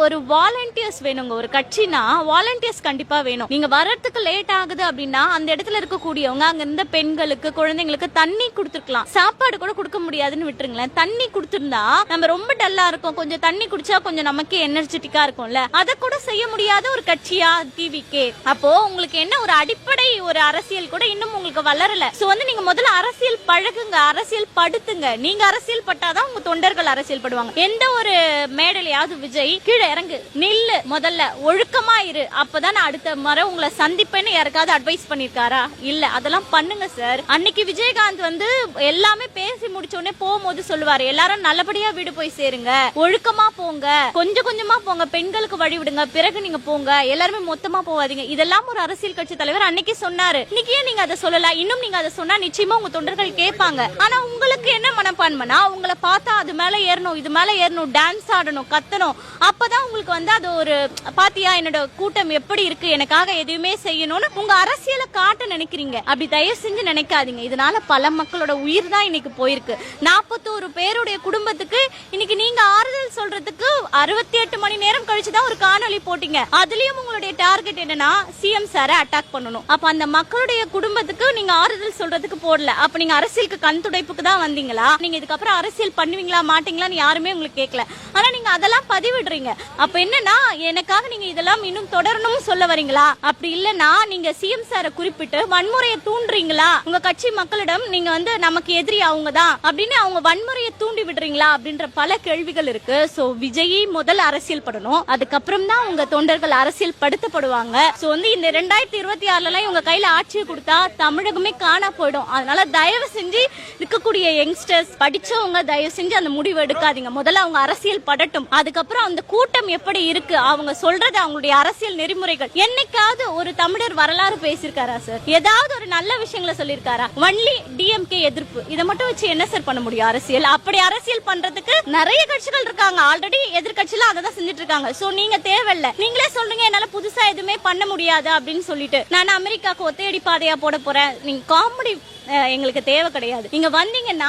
ஒரு வாலண்டியர்ஸ் வேணுங்க. ஒரு கட்சினா வாலண்டியர்ஸ் கண்டிப்பா வேணும். நீங்க வர்றதுக்கு லேட் ஆகுது அப்படின்னா அந்த இடத்துல இருக்கக்கூடியவங்க அங்க இருந்த பெண்களுக்கு குழந்தைங்களுக்கு தண்ணி கொடுத்துருக்கலாம். சாப்பாடு கூட கொடுக்க முடியாதுன்னு விட்டுருங்களேன். தண்ணி கொடுத்திருந்தா நம்ம ரொம்ப டல்லா இருக்கும். கொஞ்சம் தண்ணி குடிச்சா கொஞ்சம் நமக்கு எனர்ஜெட்டிக்கா இருக்கும்ல. அதை கூட செய்ய முடியாத ஒரு கட்சியா டிவிகே. அப்போ உங்களுக்கு என்ன ஒரு அடிப்படை ஒரு அரசியல் கூட இன்னும் உங்களுக்கு வளரல. சோ நீங்க முதல்ல அரசியல் பழகுங்க, அரசியல் படுத்துங்க. நீங்க அரசியல் பட்டாதான் உங்க தொண்டர்கள் அரசியல் படுவாங்க. எந்த ஒரு மேடையிலாவது விஜய் கீழே இறங்கு நில்லு, முதல்ல ஒழுக்கமா இரு, அப்பதான் அடுத்த முறை உங்களை சந்திப்பேன்னு யாருக்காவது அட்வைஸ் பண்ணிருக்காரா? இல்ல. அதெல்லாம் பண்ணுங்க சார். அன்னைக்கு விஜயகாந்த் எல்லாமே பேசி முடிச்ச உடனே போகும்போது சொல்லுவாரு, எல்லாரும் நல்லபடியா வீடு போய் சேருங்க, ஒழுக்கமா போங்க, கொஞ்சம் கொஞ்சமா போங்க, பெண்களுக்கு வழி விடுங்க, பிறகு நீங்க போங்க, எல்லாருமே மொத்தமா போவாதீங்க. இதெல்லாம் ஒரு அரசியல் கட்சி தலைவர் அன்னைக்கு சொன்னாரு. இன்னைக்கு ஏன் நீங்க அதை சொல்லல? இன்னும் நீங்க அதை சொன்னா நிச்சயமா உங்க தொண்டர்கள் கேட்பாங்க. ஆனா உங்களுக்கு என்ன மனப்பான்மைனா உங்களை பார்த்தா அது மேல ஏறணும், இது மேல ஏறணும், டான்ஸ் ஆடணும், கத்தணும். அப்பதான் உங்களுக்கு அது ஒரு பாத்தியா என்னோட கூட்டம் எப்படி இருக்கு, எனக்காக எதுவுமே செய்யணும்னு உங்க அரசியலை காட்ட நினைக்கிறீங்க. அப்படி தயவு செஞ்சு நினைக்காதீங்க. இதனால பல மக்களோட உயிர் தான் இன்னைக்கு போயிருக்கு. 41 பேருடைய குடும்பத்துக்கு இன்னைக்கு நீங்க ஆறுதல் சொல்றதுக்கு 68 மணி நேரம் கழிச்சுதான் ஒரு காணொலி போட்டீங்க. அதுலயும் உங்களுடைய டார்கெட் என்னன்னா சிஎம் சாரை அட்டாக் பண்ணணும். அப்ப அந்த மக்களுடைய குடும்பத்துக்கு நீங்க ஆறுதல் சொல்றதுக்கு போடல. அப்ப நீங்க அரசியலுக்கு கண் துடைப்புக்கு தான் வந்தீங்களா? நீங்க இதுக்கப்புறம் அரசியல் பண்ணுவீங்களா மாட்டீங்களான்னு யாருமே உங்களுக்கு கேட்கல. ஆனா நீங்க அதெல்லாம் பதிவிடுறீங்க. அப்ப என்னன்னா எனக்காக நீங்க இதெல்லாம் இன்னும் தொடரணும் சொல்ல வரீங்களா? அப்படி இல்லன்னா நீங்க சிஎம் சாரை குறிப்பிட்டு வன்முறையை தூண்டுறீங்களா? உங்க கட்சி மக்களிடம் நீங்க நமக்கு எதிரி அவங்க தான் அப்படின்னு அவங்க வன்முறையை தூண்டி விடுறீங்களா அப்படின்ற பல கேள்விகள் இருக்கு. சோ விஜய் முதல் அரசியல் படணும், அதுக்கப்புறம் தான் உங்க தொண்டர்கள் அரசியல் படுத்தப்படுவாங்க. சோ இந்த 2026 உங்க கையில ஆட்சியை கொடுத்தா தமிழகமே காணா போயிடும். அதனால தயவு செஞ்சு இருக்கக்கூடிய யங்ஸ்டர்ஸ் படிச்சவங்க தயவு செஞ்சு அந்த முடிவு எடுக்காதீங்க. முதல்ல அவங்க அரசியல் படட்டும், அதுக்கப்புறம் அந்த கூட்டம் எப்படி இருக்கு, அவங்க சொல்றது அவங்களுடைய அரசியல் நெறிமுறைகள். என்னைக்காவது ஒரு தமிழர் வரலாறு பேசியிருக்காரா சார்? ஏதாவது ஒரு நல்ல விஷயங்களை சொல்லியிருக்காரா? ஒன்லி டிஎம்கே எதிர்ப்பு, இதை மட்டும் வச்சு என்ன சார் பண்ண முடியும் அரசியல்? அப்படி அரசியல் பண்றதுக்கு நிறைய கட்சிகள் இருக்காங்க. ஆல்ரெடி எதிர்கட்சியில அதை தான் செஞ்சுட்டு இருக்காங்க. சோ நீங்க தேவையில்ல. நீங்களே சொல்றீங்க என்னால புதுசா எதுவுமே பண்ண முடியாது அப்படின்னு சொல்லிட்டு. நான் அமெரிக்காக்கு ஒத்தையடி பாதையா போட போறேன். நீங்க காமெடி எங்களுக்கு தேவை கிடையாது. நீங்க வந்தீங்கன்னா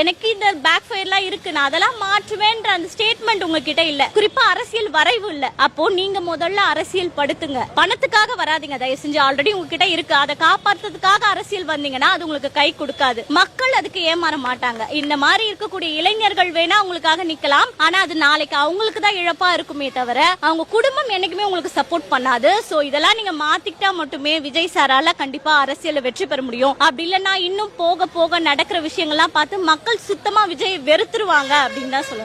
எனக்கு இந்த பேக் ஃபயர்லாம் இருக்கு, நான் அதெல்லாம் மாற்றுவேன்ற அந்த ஸ்டேட்மெண்ட் உங்ககிட்ட இல்ல. குறிப்பா அரசியல் வரைவு இல்ல. அப்போ நீங்க முதல்ல அரசியல் படுத்துங்க. பணத்துக்காக வராதீங்க தயவு செஞ்சு. ஆல்ரெடி உங்ககிட்ட இருக்கு, அதை காப்பாற்றுறதுக்காக அரசியல் வந்தீங்கன்னா அது உங்களுக்கு கை கொடுக்காது. மக்கள் அதுக்கு ஏமாற மாட்டாங்க. இந்த மாதிரி இருக்கக்கூடிய இளைஞர்கள் வேணா உங்களுக்காக நிக்கலாம். ஆனா அது நாளைக்கு அவங்களுக்கு தான் இழப்பா இருக்குமே தவிர அவங்க குடும்பம் என்னைக்குமே உங்களுக்கு சப்போர்ட் பண்ணாது. சோ இதெல்லாம் நீங்க மாத்திக்கிட்டா மட்டுமே விஜய் சாரால கண்டிப்பா அரசியல் வெற்றி பெற முடியும். அப்படி இல்லன்னா இன்னும் போக போக நடக்கிற விஷயங்கள்லாம் பார்த்து மக்கள் சுத்தமா விஜய் வெறுத்துருவாங்க அப்படின்னு தான் சொல்லுவாங்க.